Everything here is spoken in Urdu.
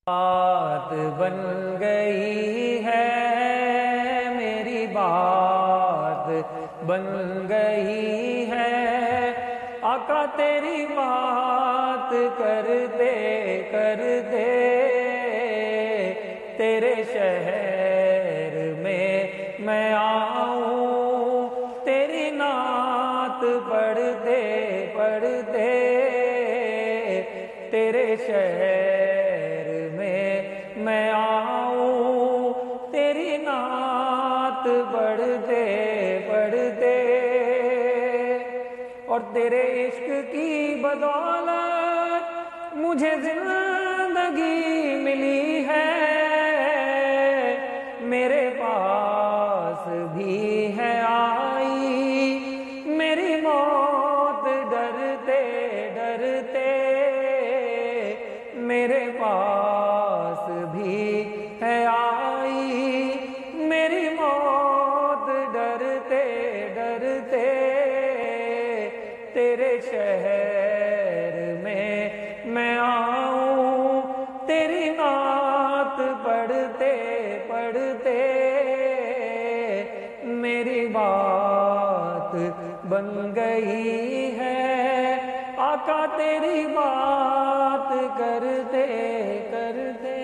بات بن گئی ہے میری بات بن گئی ہے آقا تیری بات کرتے کرتے تیرے شہر میں آؤں تیری نعت پڑھتے پڑھتے تیرے شہر میں آؤں تیری نعت پڑھتے پڑھتے اور تیرے عشق کی بدولت مجھے زندگی ملی ہے میرے پاس بھی ہے آئی میری موت ڈرتے ڈرتے میرے پاس بھی ہے آئی میری موت ڈرتے ڈرتے تیرے شہر میں آؤں تیری نعت پڑھتے پڑھتے میری بات بن گئی ہے آقا تیری بات کرتے کرتے